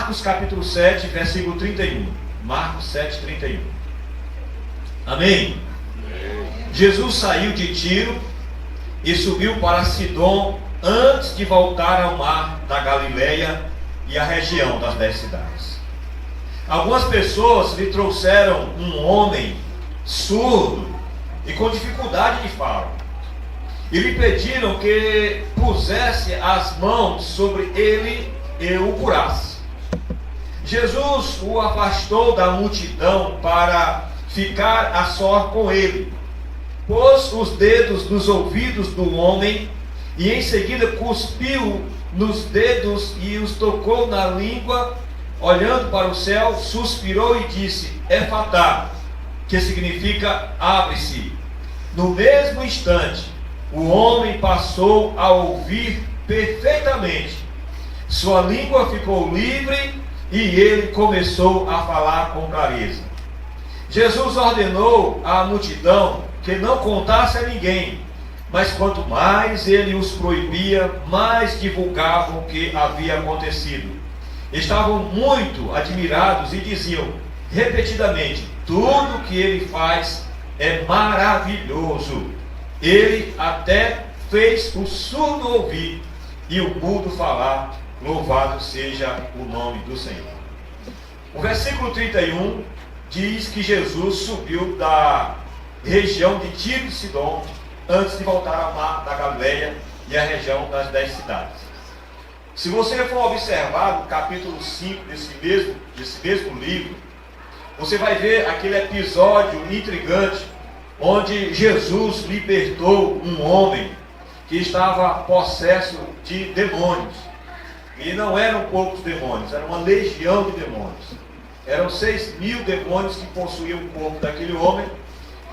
Marcos capítulo 7, versículo 31. Marcos 7, 31. Amém? Jesus saiu de Tiro e subiu para Sidom antes de voltar ao mar da Galileia e a região das 10 cidades. Algumas pessoas lhe trouxeram um homem surdo e com dificuldade de fala, e lhe pediram que pusesse as mãos sobre ele e o curasse. Jesus o afastou da multidão para ficar a sós com ele, pôs os dedos nos ouvidos do homem e em seguida cuspiu nos dedos e os tocou na língua. Olhando para o céu, suspirou e disse: Efatá, que significa abre-se. No mesmo instante, o homem passou a ouvir perfeitamente. Sua língua ficou livre e ele começou a falar com clareza. Jesus ordenou à multidão que não contasse a ninguém, mas quanto mais ele os proibia, mais divulgavam o que havia acontecido. Estavam muito admirados e diziam repetidamente: tudo que ele faz é maravilhoso. Ele até fez o surdo ouvir e o mudo falar. Louvado seja o nome do Senhor. O versículo 31 diz que Jesus subiu da região de Tiro e Sidom antes de voltar ao mar da Galileia e a região das 10 cidades. Se você for observar no capítulo 5 desse mesmo livro, você vai ver aquele episódio intrigante onde Jesus libertou um homem que estava possesso de demônios. E não eram poucos demônios, era uma legião de demônios. Eram 6.000 demônios que possuíam o corpo daquele homem.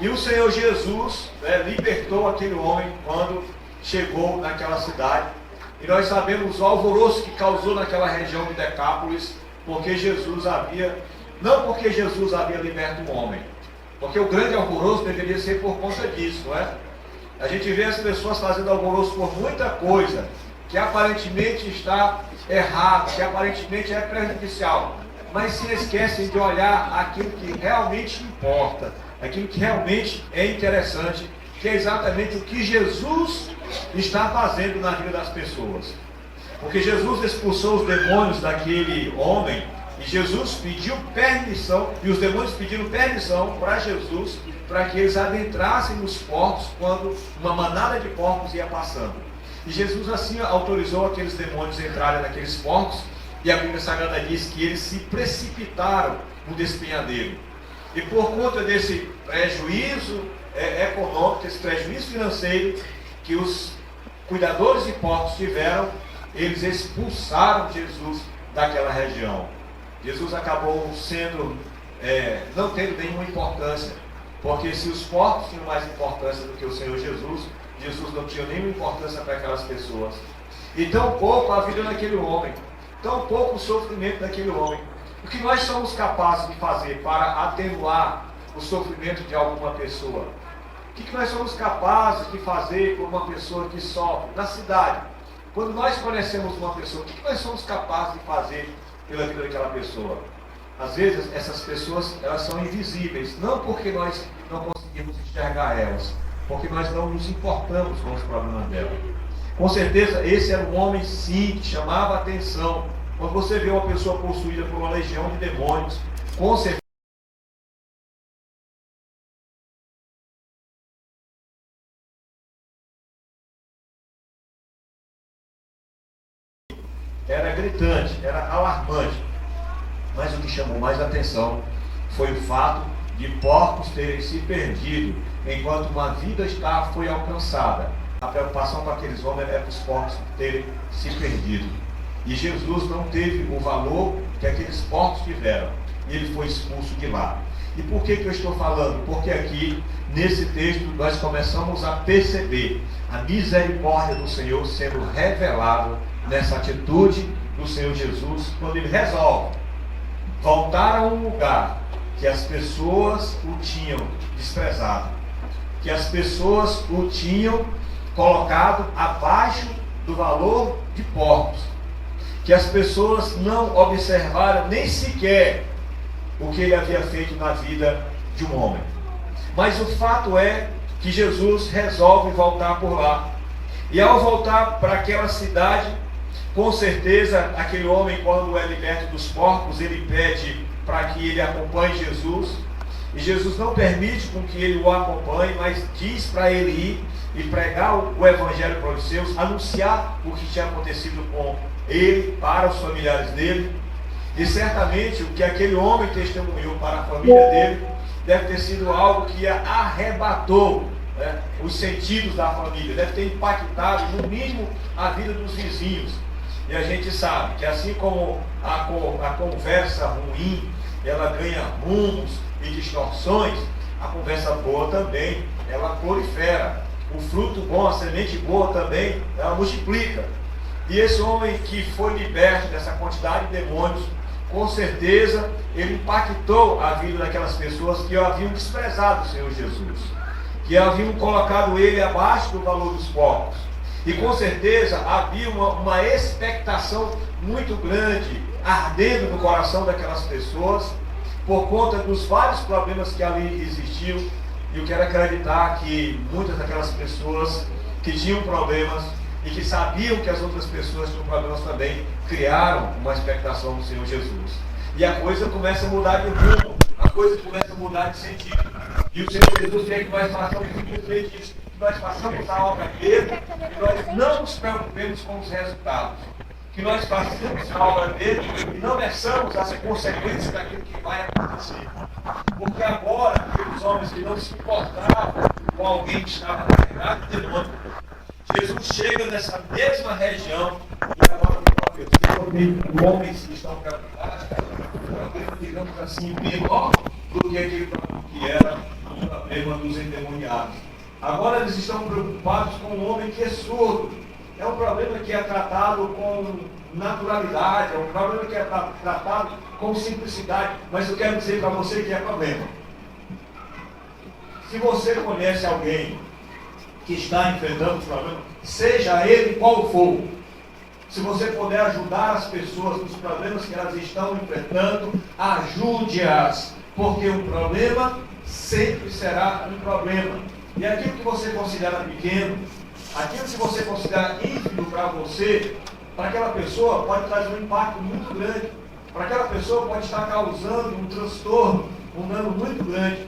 E o Senhor Jesus libertou aquele homem quando chegou naquela cidade. E nós sabemos o alvoroço que causou naquela região de Decápolis, porque Jesus havia, não porque Jesus havia liberto um homem, porque o grande alvoroço deveria ser por conta disso, não é? A gente vê as pessoas fazendo alvoroço por muita coisa que aparentemente está errado, que aparentemente é prejudicial, mas se esquecem de olhar aquilo que realmente importa, aquilo que realmente é interessante, que é exatamente o que Jesus está fazendo na vida das pessoas. Porque Jesus expulsou os demônios daquele homem, e Jesus pediu permissão, e os demônios pediram permissão para Jesus, para que eles adentrassem nos porcos quando uma manada de porcos ia passando. E Jesus assim autorizou aqueles demônios a entrarem naqueles porcos, e a Bíblia Sagrada diz que eles se precipitaram no despenhadeiro. E por conta desse prejuízo econômico, esse prejuízo financeiro que os cuidadores de porcos tiveram, eles expulsaram Jesus daquela região. Jesus acabou não tendo nenhuma importância, porque se os porcos tinham mais importância do que o Senhor Jesus, Jesus não tinha nenhuma importância para aquelas pessoas. E tão pouco a vida daquele homem, tão pouco o sofrimento daquele homem. O que nós somos capazes de fazer para atenuar o sofrimento de alguma pessoa? O que nós somos capazes de fazer por uma pessoa que sofre na cidade? Quando nós conhecemos uma pessoa, o que nós somos capazes de fazer pela vida daquela pessoa? Às vezes essas pessoas, elas são invisíveis, não porque nós não conseguimos enxergar elas, porque nós não nos importamos com os problemas dela. Com certeza esse era um homem sim, que chamava a atenção. Quando você vê uma pessoa possuída por uma legião de demônios, com certeza era gritante, era alarmante. Mas o que chamou mais atenção foi o fato de porcos terem se perdido, enquanto uma vida foi alcançada. A preocupação com aqueles homens era os porcos terem se perdido. E Jesus não teve o valor que aqueles porcos tiveram. E ele foi expulso de lá. E por que eu estou falando? Porque aqui, nesse texto, nós começamos a perceber a misericórdia do Senhor sendo revelada nessa atitude do Senhor Jesus, quando ele resolve voltar a um lugar que as pessoas o tinham desprezado, que as pessoas o tinham colocado abaixo do valor de porcos. que as pessoas não observaram nem sequer o que ele havia feito na vida de um homem. Mas o fato é que Jesus resolve voltar por lá. E ao voltar para aquela cidade, com certeza aquele homem, quando é liberto dos porcos, ele pede para que ele acompanhe Jesus. E Jesus não permite com que ele o acompanhe, mas diz para ele ir e pregar o evangelho para os seus, anunciar o que tinha acontecido com ele, para os familiares dele. E certamente o que aquele homem testemunhou para a família dele deve ter sido algo que arrebatou, né, os sentidos da família, deve ter impactado no mínimo a vida dos vizinhos. E a gente sabe que assim como a conversa ruim, ela ganha rumos e distorções, a conversa boa também, ela prolifera. O fruto bom, a semente boa também, ela multiplica. E esse homem que foi liberto dessa quantidade de demônios, com certeza ele impactou a vida daquelas pessoas que haviam desprezado o Senhor Jesus, que haviam colocado ele abaixo do valor dos porcos. E com certeza havia uma expectação muito grande ardendo no coração daquelas pessoas, por conta dos vários problemas que ali existiam. E eu quero acreditar que muitas daquelas pessoas que tinham problemas e que sabiam que as outras pessoas tinham problemas também, criaram uma expectação do Senhor Jesus. E a coisa começa a mudar de rumo, a coisa começa a mudar de sentido. E o Senhor Jesus quer que nós façamos simplesmente isso, que nós façamos a obra dele, que nós não nos preocupemos com os resultados, que nós façamos a obra dele e não meçamos as consequências daquilo que vai acontecer. Porque agora, aqueles homens que não se importavam com alguém que estava carregado de demônio, Jesus chega nessa mesma região e agora tem homens que estão preocupados, digamos assim, pior do que aquele que era o problema dos endemoniados. Agora eles estão preocupados com um homem que é surdo. É um problema que é tratado com naturalidade, é um problema que é tratado com simplicidade, mas eu quero dizer para você que é problema. Se você conhece alguém que está enfrentando o problema, seja ele qual for, se você puder ajudar as pessoas nos problemas que elas estão enfrentando, ajude-as, porque o problema sempre será um problema. E aquilo que você considera pequeno, aquilo que você considera ínfimo para você, para aquela pessoa pode trazer um impacto muito grande, para aquela pessoa pode estar causando um transtorno, um dano muito grande.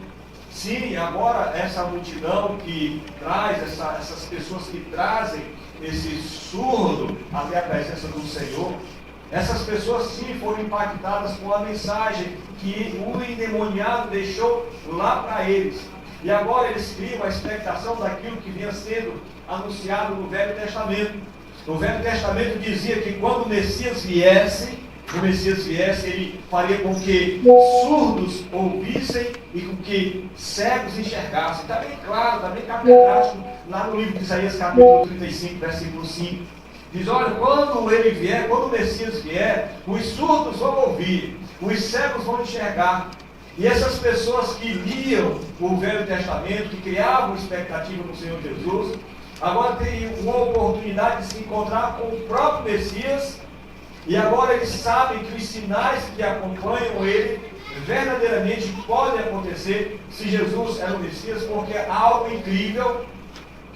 Sim, agora essa multidão que traz, essas pessoas que trazem esse surdo até a presença do Senhor, essas pessoas sim foram impactadas com a mensagem que o endemoniado deixou lá para eles. E agora eles criam a expectação daquilo que vinha sendo anunciado no Velho Testamento. No Velho Testamento dizia que quando o Messias viesse, ele faria com que surdos ouvissem e com que cegos enxergassem. Está bem claro, está bem catedrático, lá no livro de Isaías, capítulo 35, versículo 5. Diz, olha, quando ele vier, quando o Messias vier, os surdos vão ouvir, os cegos vão enxergar. E essas pessoas que liam o Velho Testamento, que criavam expectativa no Senhor Jesus, agora têm uma oportunidade de se encontrar com o próprio Messias. E agora eles sabem que os sinais que acompanham ele verdadeiramente podem acontecer se Jesus é o Messias, porque algo incrível,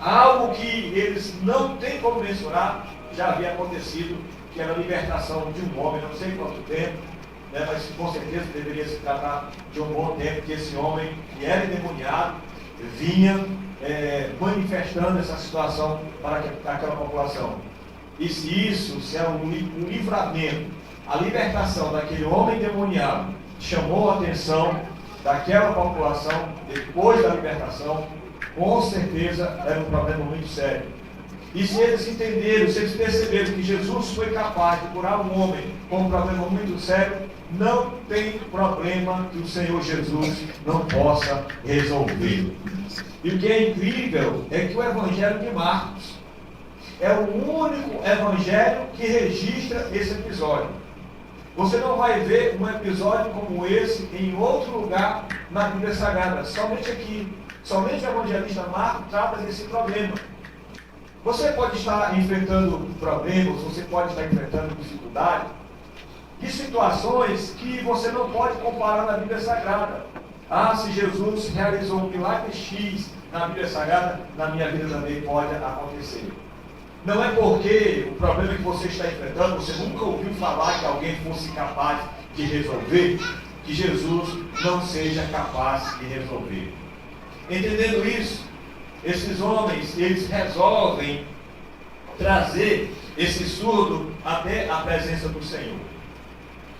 algo que eles não têm como mensurar, já havia acontecido, que era a libertação de um homem, não sei quanto tempo, né, mas com certeza deveria se tratar de um bom tempo, que esse homem, que era endemoniado, vinha manifestando essa situação para aquela população. E se é um livramento, a libertação daquele homem endemoniado chamou a atenção daquela população depois da libertação, com certeza era um problema muito sério. E se eles entenderam, se eles perceberam que Jesus foi capaz de curar um homem com um problema muito sério, não tem problema que o Senhor Jesus não possa resolver. E o que é incrível é que o Evangelho de Marcos é o único evangelho que registra esse episódio. Você não vai ver um episódio como esse em outro lugar na Bíblia Sagrada, somente aqui. Somente o evangelista Marcos trata desse problema. Você pode estar enfrentando problemas, você pode estar enfrentando dificuldade, de situações que você não pode comparar na Bíblia Sagrada. Ah, se Jesus realizou um milagre X na Bíblia Sagrada, na minha vida também pode acontecer. Não é porque o problema que você está enfrentando, você nunca ouviu falar que alguém fosse capaz de resolver, que Jesus não seja capaz de resolver. Entendendo isso, esses homens, eles resolvem trazer esse surdo até a presença do Senhor.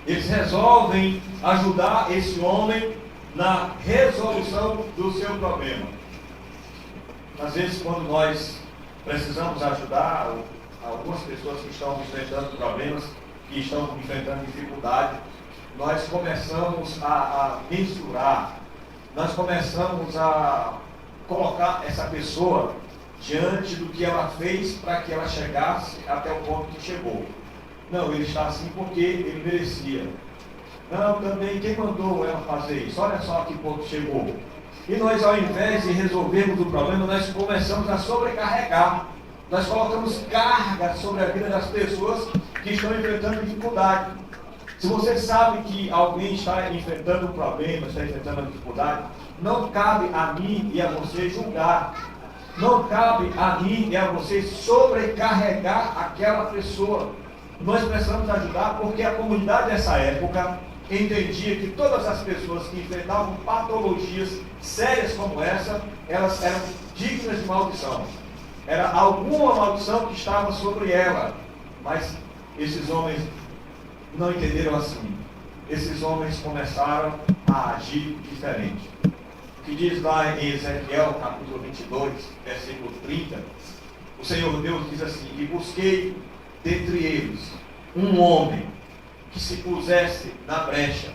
Eles resolvem ajudar esse homem na resolução do seu problema. Às vezes, quando nós precisamos ajudar algumas pessoas que estão enfrentando problemas, que estão enfrentando dificuldade, nós começamos a mensurar, nós começamos a colocar essa pessoa diante do que ela fez para que ela chegasse até o ponto que chegou. Não, ele está assim porque ele merecia. Não, também quem mandou ela fazer isso? Olha só a que ponto chegou. E nós, ao invés de resolvermos o problema, nós começamos a sobrecarregar. Nós colocamos carga sobre a vida das pessoas que estão enfrentando dificuldade. Se você sabe que alguém está enfrentando um problema, está enfrentando uma dificuldade, não cabe a mim e a você julgar. Não cabe a mim e a você sobrecarregar aquela pessoa. Nós precisamos ajudar porque a comunidade dessa época entendia que todas as pessoas que enfrentavam patologias sérias como essa, elas eram dignas de maldição. Era alguma maldição que estava sobre ela. Mas esses homens não entenderam assim. Esses homens começaram a agir diferente. O que diz lá em Ezequiel, capítulo 22, versículo 30, o Senhor Deus diz assim: e busquei dentre eles um homem que se pusesse na brecha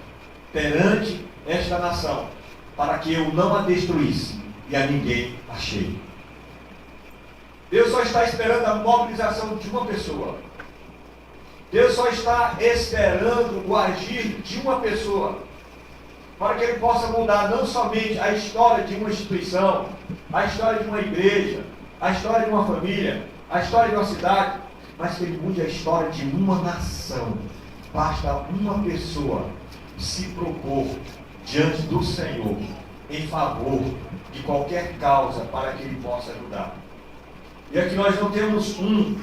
perante esta nação, para que eu não a destruísse, e a ninguém achei. Deus só está esperando a mobilização de uma pessoa. Deus só está esperando o agir de uma pessoa, para que ele possa mudar não somente a história de uma instituição, a história de uma igreja, a história de uma família, a história de uma cidade, mas que ele mude a história de uma nação. Basta uma pessoa se propor diante do Senhor em favor de qualquer causa para que ele possa ajudar. E aqui nós não temos um,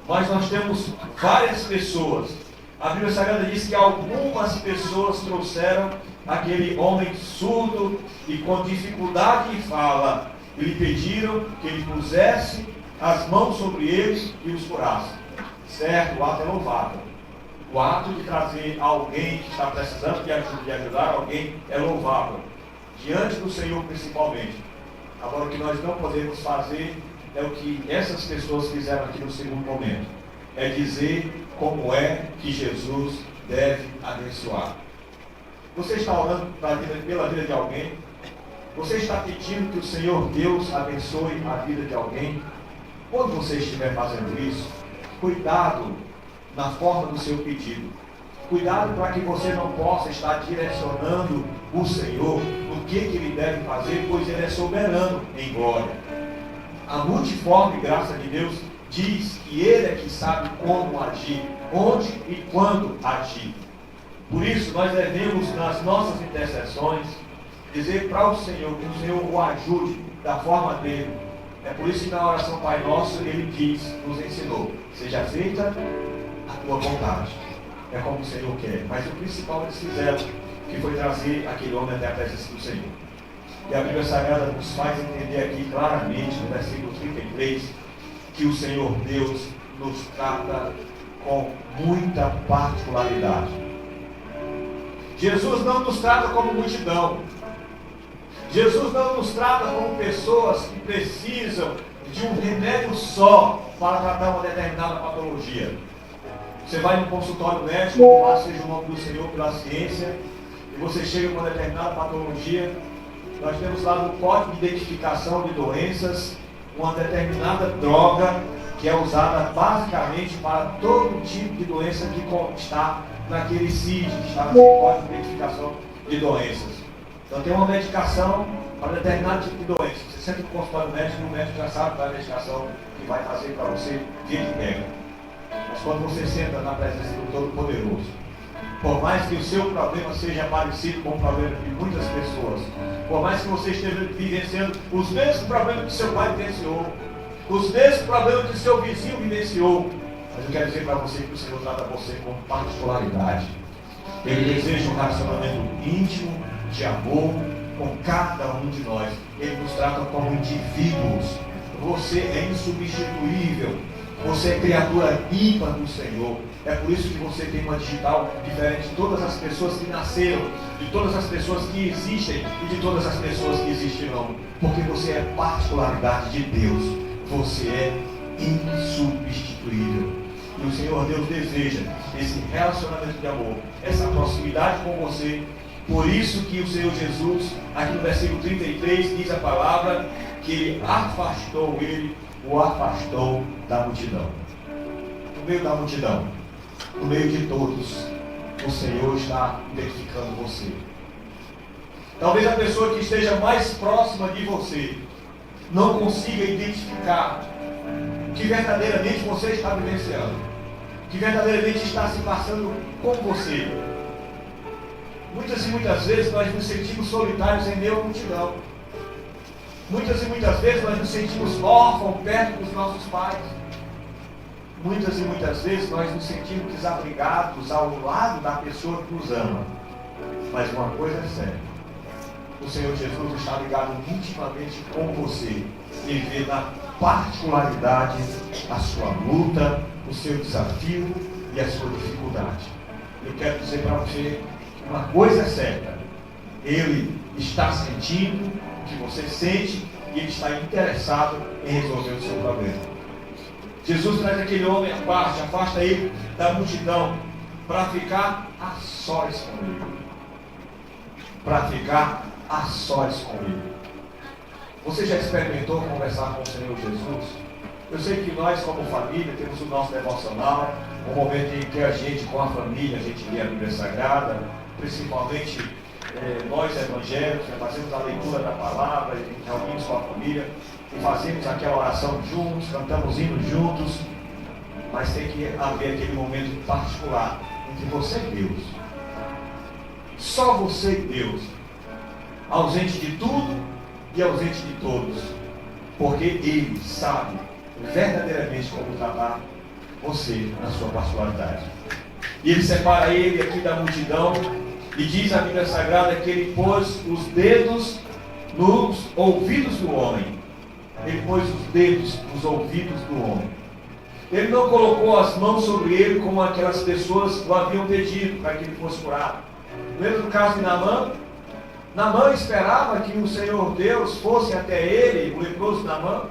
mas nós temos várias pessoas. A Bíblia Sagrada diz que algumas pessoas trouxeram aquele homem surdo e com dificuldade de fala, e lhe pediram que ele pusesse as mãos sobre eles e os curasse. Certo, o ato é louvável. O ato de trazer alguém que está precisando de ajudar alguém é louvável, diante do Senhor principalmente. Agora, o que nós não podemos fazer é o que essas pessoas fizeram aqui no segundo momento, é dizer como é que Jesus deve abençoar. Você está orando pela vida de alguém? Você está pedindo que o Senhor Deus abençoe a vida de alguém? Quando você estiver fazendo isso, cuidado na forma do seu pedido. Cuidado para que você não possa estar direcionando o Senhor no que ele deve fazer, pois ele é soberano em glória. A multiforme graça de Deus diz que ele é que sabe como agir, onde e quando agir. Por isso, nós devemos, nas nossas intercessões, dizer para o Senhor que o Senhor o ajude da forma dele. É por isso que na oração Pai Nosso, ele diz, nos ensinou: seja feita a tua vontade. É como o Senhor quer. Mas o principal eles fizeram, que foi trazer aquele homem até a presença do Senhor. E a Bíblia Sagrada nos faz entender aqui claramente, no versículo 33, que o Senhor Deus nos trata com muita particularidade. Jesus não nos trata como multidão. Jesus não nos trata como pessoas que precisam de um remédio só para tratar uma determinada patologia. Você vai no consultório médico, louvado seja o nome do Senhor pela ciência, e você chega com uma determinada patologia. Nós temos lá no código de identificação de doenças uma determinada droga que é usada basicamente para todo tipo de doença que está naquele CID, que está no código de identificação de doenças. Então tem uma medicação para determinado tipo de doença. Você senta no consultório médico e o médico já sabe da medicação que vai fazer para você via de regra. Mas quando você senta na presença do Todo-Poderoso, por mais que o seu problema seja parecido com o problema de muitas pessoas, por mais que você esteja vivenciando os mesmos problemas que seu pai vivenciou, os mesmos problemas que seu vizinho vivenciou, mas eu quero dizer para você que o Senhor trata você com particularidade. Ele deseja um relacionamento íntimo, de amor, com cada um de nós. Ele nos trata como indivíduos. Você é insubstituível. Você é criatura ímpar do Senhor. É por isso que você tem uma digital diferente de todas as pessoas que nasceram, de todas as pessoas que existem e de todas as pessoas que existirão. Porque você é particularidade de Deus. Você é insubstituível. E o Senhor Deus deseja esse relacionamento de amor, essa proximidade com você. Por isso que o Senhor Jesus, aqui no versículo 33, diz a palavra que ele o afastou da multidão. No meio da multidão, no meio de todos, o Senhor está identificando você. Talvez a pessoa que esteja mais próxima de você não consiga identificar o que verdadeiramente você está vivenciando, o que verdadeiramente está se passando com você. Muitas e muitas vezes nós nos sentimos solitários em meio à multidão. Muitas e muitas vezes nós nos sentimos órfãos perto dos nossos pais. Muitas e muitas vezes nós nos sentimos desabrigados ao lado da pessoa que nos ama. Mas uma coisa é certa: o Senhor Jesus está ligado intimamente com você. Ele vê na particularidade a sua luta, o seu desafio e a sua dificuldade. Eu quero dizer para você, uma coisa é certa: Ele está sentindo o que você sente e Ele está interessado em resolver o seu problema. Jesus traz aquele homem à parte, afasta ele da multidão para ficar a sós com Ele. Para ficar a sós com Ele. Você já experimentou conversar com o Senhor Jesus? Eu sei que nós, como família, temos o nosso devocional, um momento em que a gente, com a família, a gente lê a Bíblia Sagrada, principalmente nós evangélicos, fazemos a leitura da palavra, e reunimos com a família, e fazemos aquela oração juntos, cantamos hinos juntos, mas tem que haver aquele momento particular entre você e Deus. Só você e Deus, ausente de tudo e ausente de todos, porque Ele sabe verdadeiramente como tratar você na sua particularidade. E Ele separa ele aqui da multidão, e diz a Bíblia Sagrada que Ele pôs os dedos nos ouvidos do homem. Ele pôs os dedos nos ouvidos do homem. Ele não colocou as mãos sobre ele como aquelas pessoas o haviam pedido para que ele fosse curado. Lembra do caso de Naamã? Naamã esperava que o Senhor Deus fosse até ele, o leproso Naamã,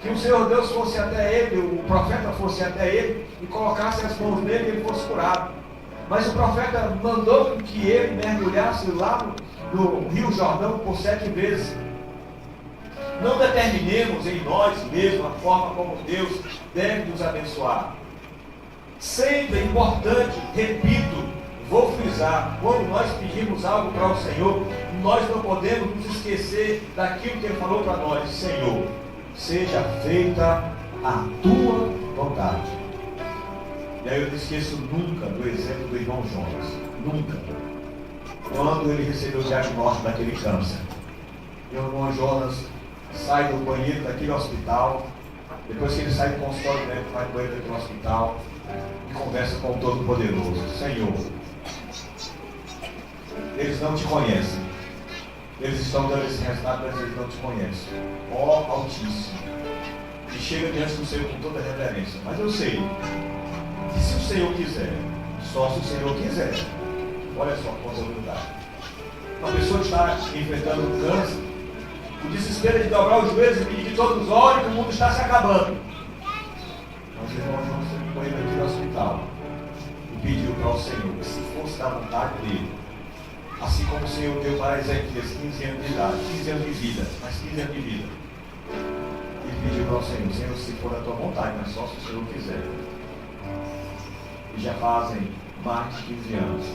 que o Senhor Deus fosse até ele, o profeta fosse até ele e colocasse as mãos nele e ele fosse curado. Mas o profeta mandou que ele mergulhasse lá no Rio Jordão por 7 vezes. Não determinemos em nós mesmos a forma como Deus deve nos abençoar. Sempre é importante, repito, vou frisar, quando nós pedimos algo para o Senhor, nós não podemos nos esquecer daquilo que Ele falou para nós: Senhor, seja feita a tua vontade. E aí eu não esqueço nunca do exemplo do irmão Jonas. Nunca. Quando ele recebeu o diagnóstico daquele câncer, e o irmão Jonas sai do banheiro daquele hospital, depois que ele sai do consultório médico, vai do banheiro daquele hospital e conversa com o Todo-Poderoso: Senhor, eles não te conhecem. Eles estão dando esse resultado, mas eles não te conhecem. Ó Altíssimo. E chega diante do Senhor com toda reverência. Mas eu sei que se o Senhor quiser, só se o Senhor quiser, olha só quanta humildade. Uma pessoa que está enfrentando um câncer, o desespero é de dobrar os joelhos e pedir que todos olhem que o mundo está se acabando. Mas o irmão Jonas foi aqui no hospital e pediu para o Senhor que, se fosse da vontade dele, assim como o Senhor deu para Ezequias 15 anos de idade, 15 anos de vida, mais 15 anos de vida, ele pediu para o Senhor: Senhor, se for da tua vontade, mas só se o Senhor quiser. E já fazem mais de 15 anos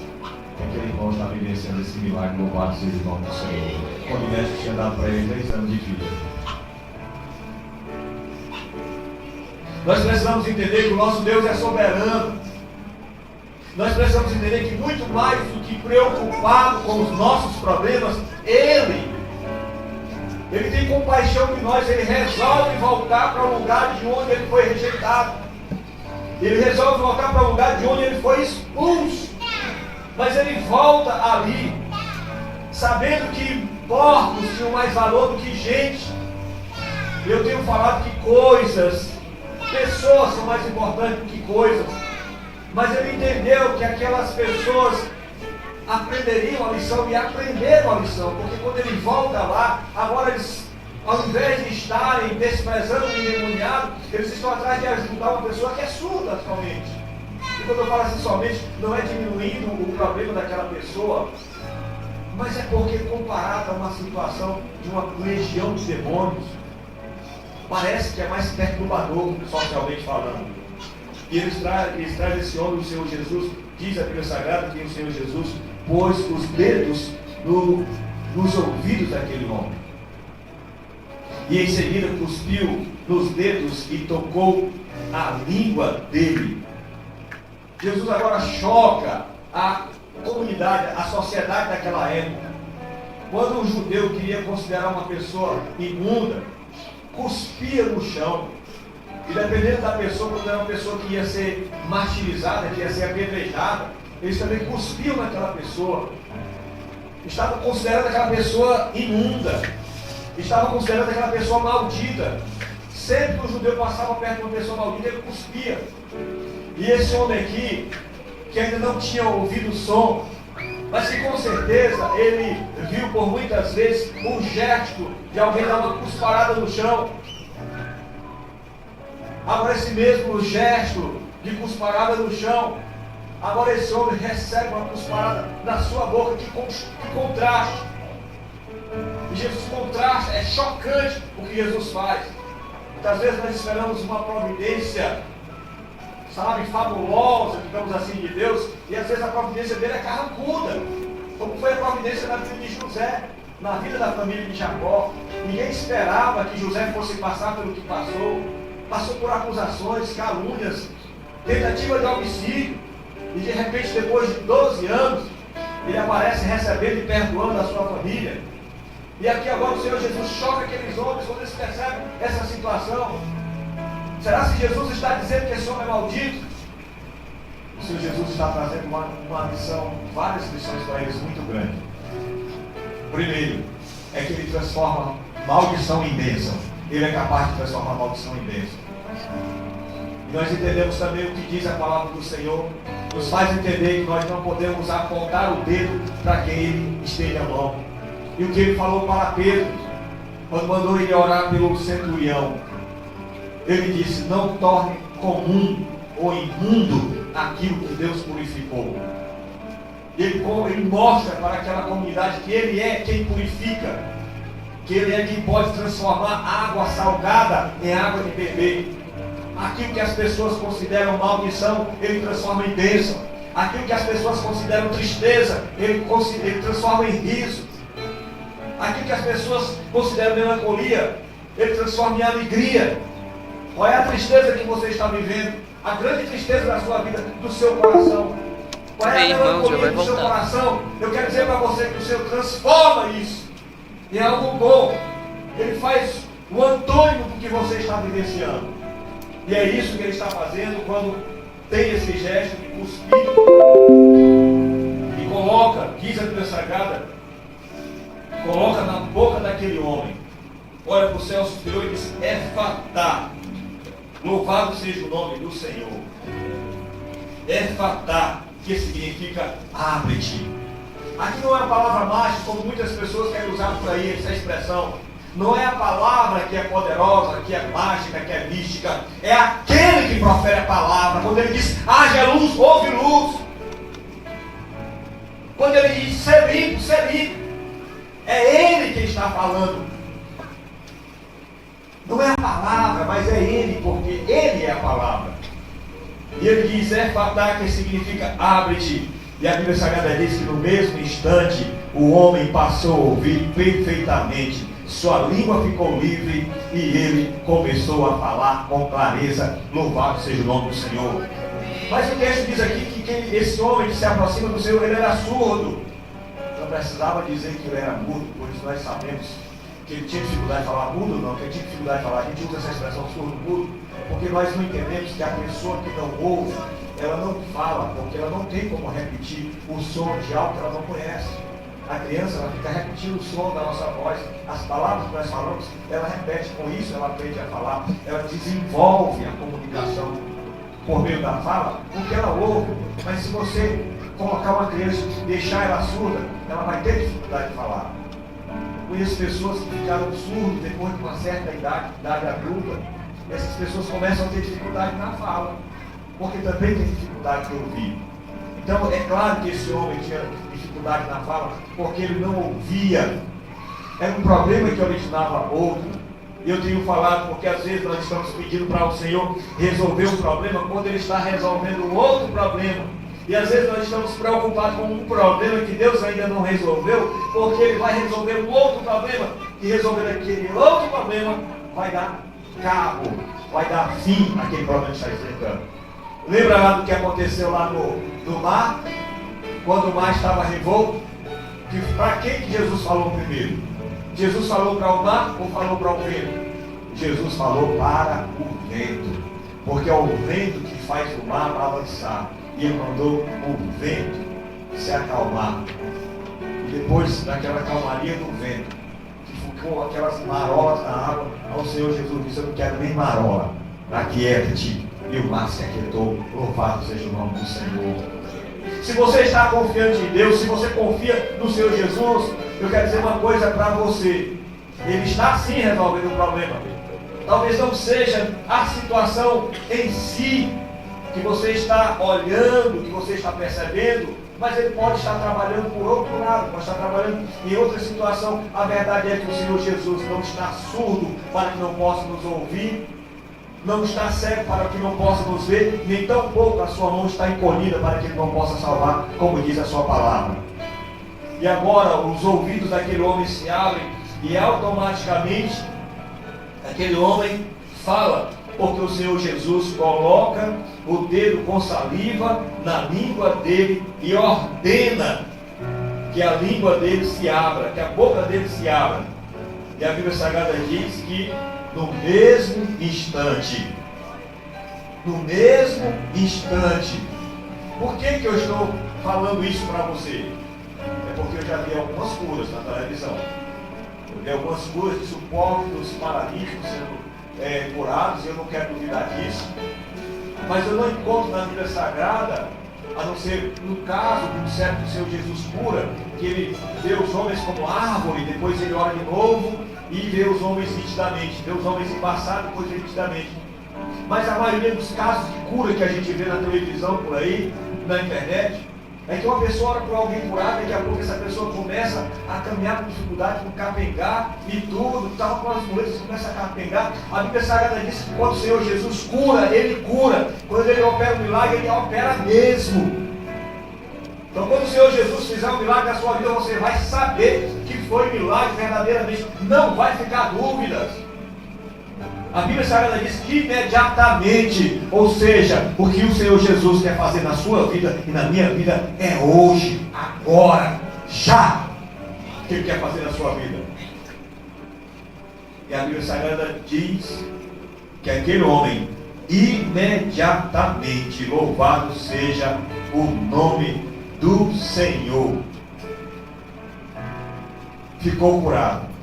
que aquele irmão está vivenciando esse milagre. Louvado seja o nome do Senhor. Quando o médico tinha dado para ele 3 anos de vida, Nós precisamos entender que o nosso Deus é soberano. Nós precisamos entender que muito mais do que preocupado com os nossos problemas, Ele tem compaixão de nós. Ele resolve voltar para o lugar de onde Ele foi rejeitado. Ele resolve voltar para o lugar de onde Ele foi expulso. Mas Ele volta ali, sabendo que porcos tinham mais valor do que gente. Eu tenho falado que pessoas são mais importantes do que coisas. Mas Ele entendeu que aquelas pessoas aprenderiam a lição e aprenderam a lição. Porque quando Ele volta lá, agora eles, ao invés de estarem desprezando o endemoniado, eles estão atrás de ajudar uma pessoa que é surda somente. E quando eu falo assim somente, não é diminuindo o problema daquela pessoa, mas é porque comparado a uma situação de uma legião de demônios, parece que é mais perturbador, socialmente falando. E eles trazem esse homem, o Senhor Jesus, diz a Bíblia Sagrada que o Senhor Jesus pôs os dedos nos ouvidos daquele homem. E em seguida cuspiu nos dedos e tocou a língua dele. Jesus agora choca a comunidade, a sociedade daquela época. Quando um judeu queria considerar uma pessoa imunda, cuspia no chão. E dependendo da pessoa, quando era uma pessoa que ia ser martirizada, que ia ser apedrejada, eles também cuspiam naquela pessoa. Estavam considerando aquela pessoa imunda. Estavam considerando aquela pessoa maldita. Sempre que o judeu passava perto de uma pessoa maldita, ele cuspia. E esse homem aqui, que ainda não tinha ouvido o som, mas que com certeza ele viu por muitas vezes um gesto de alguém dar uma cusparada no chão. Agora esse mesmo gesto de cusparada no chão, agora esse homem recebe uma cusparada na sua boca, que contraste. E Jesus contrasta, é chocante o que Jesus faz. Muitas vezes nós esperamos uma providência, fabulosa, digamos assim, de Deus, e às vezes a providência dele é carrancuda, como foi a providência na vida de José, na vida da família de Jacó. Ninguém esperava que José fosse passar pelo que passou por acusações, calúnias, tentativa de homicídio, e de repente, depois de 12 anos, ele aparece recebendo e perdoando a sua família. E aqui agora o Senhor Jesus choca aqueles homens quando eles percebem essa situação. Será que Jesus está dizendo que esse homem é maldito? O Senhor Jesus está trazendo uma lição, várias lições para eles muito grandes. Primeiro, é que ele transforma maldição em bênção. Ele é capaz de transformar maldição em bênção. E nós entendemos também o que diz a palavra do Senhor. Nos faz entender que nós não podemos apontar o dedo para quem ele estende a mão. E o que ele falou para Pedro, quando mandou ele orar pelo centurião, ele disse: não torne comum ou imundo aquilo que Deus purificou. Ele mostra para aquela comunidade que ele é quem purifica, que ele é quem pode transformar água salgada em água de beber. Aquilo que as pessoas consideram maldição, ele transforma em bênção. Aquilo que as pessoas consideram tristeza, ele transforma em riso. Aquilo que as pessoas consideram melancolia, ele transforma em alegria. Qual é a tristeza que você está vivendo? A grande tristeza da sua vida, do seu coração. Qual é a melancolia do seu coração? Eu quero dizer para você que o Senhor transforma isso em algo bom. Ele faz o antônimo do que você está vivenciando. E é isso que ele está fazendo quando tem esse gesto de cuspir e coloca, diz a Bíblia Sagrada, coloca na boca daquele homem, olha para o céu superior e diz: Efatá, louvado seja o nome do Senhor. Efatá, que significa abre-te. Aqui não é a palavra mágica, como muitas pessoas querem usar por aí, essa expressão. Não é a palavra que é poderosa, que é mágica, que é mística. É aquele que profere a palavra. Quando ele diz: haja luz, houve luz. Quando ele diz: ser limpo, ser limpo. É ele quem está falando. Não é a palavra, mas é ele, porque ele é a palavra. E ele diz: Efatá, que significa abre-te. E a Bíblia Sagrada diz que no mesmo instante o homem passou a ouvir perfeitamente. sua língua ficou livre e ele começou a falar com clareza. Louvado seja o nome do Senhor. Mas o texto diz aqui que esse homem que se aproxima do Senhor, ele era surdo. Não precisava dizer que ele era mudo, pois nós sabemos que ele tinha dificuldade de falar. Mudo não, que ele tinha dificuldade de falar. A gente usa essa expressão surdo-mudo, porque nós não entendemos que a pessoa que não ouve, ela não fala, porque ela não tem como repetir o som de algo que ela não conhece. A criança, ela fica repetindo o som da nossa voz, as palavras que nós falamos, ela repete, com isso ela aprende a falar, ela desenvolve a comunicação por meio da fala, porque ela ouve. Mas se você colocar uma criança e deixar ela surda, ela vai ter dificuldade de falar. Conheço pessoas que ficaram surdas depois de uma certa idade adulta. Essas pessoas começam a ter dificuldade na fala, porque também tem dificuldade de ouvir. Então é claro que esse homem tinha dificuldade na fala, porque ele não ouvia. Era um problema que originava outro. E eu tenho falado porque às vezes nós estamos pedindo para o Senhor resolver um problema quando Ele está resolvendo outro problema. E às vezes nós estamos preocupados com um problema que Deus ainda não resolveu, porque Ele vai resolver um outro problema, e resolver aquele outro problema vai dar cabo, vai dar fim àquele problema que está enfrentando. Lembra lá do que aconteceu lá no mar? Quando o mar estava revolto, para quem que Jesus falou primeiro? Jesus falou para o mar ou falou para o vento? Jesus falou para o vento, porque é o vento que faz o mar balançar. E ele mandou o vento se acalmar. E depois daquela calmaria do vento, que ficou aquelas marolas na água, ao Senhor Jesus disse: eu não quero nem marola, aquieta-te. E o mar se aquietou. Louvado seja o nome do Senhor. Se você está confiante em Deus, se você confia no Senhor Jesus, eu quero dizer uma coisa para você: Ele está sim resolvendo o problema. Talvez não seja a situação em si que você está olhando, que você está percebendo, mas Ele pode estar trabalhando por outro lado, pode estar trabalhando em outra situação. A verdade é que o Senhor Jesus não está surdo para que não possa nos ouvir, não está cego para que não possa nos ver, nem tampouco a sua mão está encolhida para que Ele não possa salvar, como diz a sua palavra. E agora os ouvidos daquele homem se abrem e automaticamente aquele homem fala, porque o Senhor Jesus coloca o dedo com saliva na língua dele e ordena que a língua dele se abra, que a boca dele se abra. E a Bíblia Sagrada diz que no mesmo instante, por que eu estou falando isso para você? É porque eu já vi algumas curas na televisão. Eu vi algumas curas de suporte dos paralíticos sendo curados, e eu não quero duvidar disso. Mas eu não encontro na Bíblia Sagrada, a não ser no caso do servo do Senhor Jesus cura, que ele vê os homens como árvore, depois ele ora de novo e vê os homens nitidamente, vê os homens embaçados, depois vê nitidamente. Mas a maioria dos casos de cura que a gente vê na televisão por aí, na internet, é que uma pessoa ora por alguém curado, daqui a pouco essa pessoa começa a caminhar com dificuldade, com capengar e tudo, estava com as muletas, começa a capengar. A Bíblia Sagrada diz que quando o Senhor Jesus cura, Ele cura. Quando Ele opera um milagre, Ele opera mesmo. Então quando o Senhor Jesus fizer um milagre na sua vida, você vai saber que foi milagre verdadeiramente. Não vai ficar dúvidas. A Bíblia Sagrada diz que imediatamente, ou seja, o que o Senhor Jesus quer fazer na sua vida e na minha vida é hoje, agora, já, o que Ele quer fazer na sua vida. E a Bíblia Sagrada diz que aquele homem, imediatamente, louvado seja o nome do Senhor, ficou curado.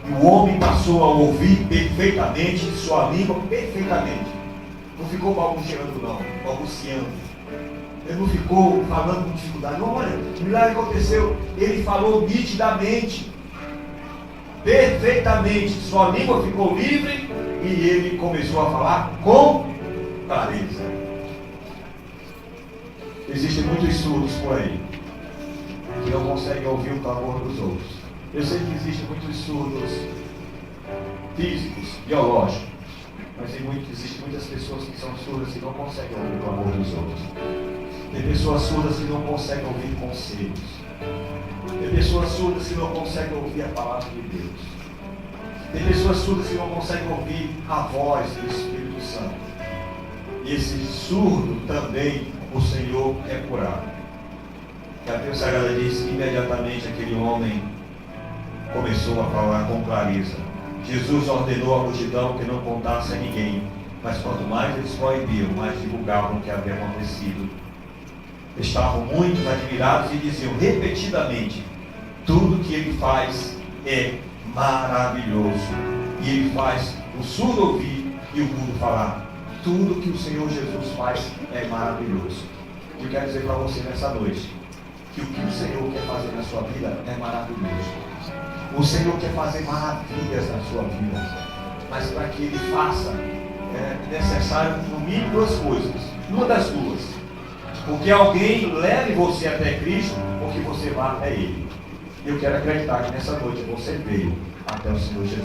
E o homem passou a ouvir perfeitamente, sua língua perfeitamente. Não ficou balbuciando não, balbuciando. Ele não ficou falando com dificuldade. Não, olha, o milagre aconteceu. Ele falou nitidamente, perfeitamente. Sua língua ficou livre e ele começou a falar com clareza. Existem muitos surdos por aí que não conseguem ouvir o clamor dos outros. Eu sei que existem muitos surdos físicos, biológicos, mas existem muitas pessoas que são surdas e não conseguem ouvir o clamor dos outros. Tem pessoas surdas que não conseguem ouvir conselhos. Tem pessoas surdas que não conseguem ouvir a palavra de Deus. Tem pessoas surdas que não conseguem ouvir a voz do Espírito Santo. E esse surdo também o Senhor quer curar. E a Deus Sagrada diz que imediatamente aquele homem começou a falar com clareza. Jesus ordenou à multidão que não contasse a ninguém, mas quanto mais eles proibiam, mais divulgavam o que havia acontecido. Estavam muitos admirados e diziam repetidamente: tudo que ele faz é maravilhoso. E ele faz o surdo ouvir e o mudo falar. Tudo que o Senhor Jesus faz é maravilhoso. Eu quero dizer para você nessa noite que o que o Senhor quer fazer na sua vida é maravilhoso. O Senhor quer fazer maravilhas na sua vida, mas para que Ele faça é necessário no mínimo duas coisas. Uma das duas: porque alguém leve você até Cristo, ou que você vá até Ele. Eu quero acreditar que nessa noite você veio até o Senhor Jesus.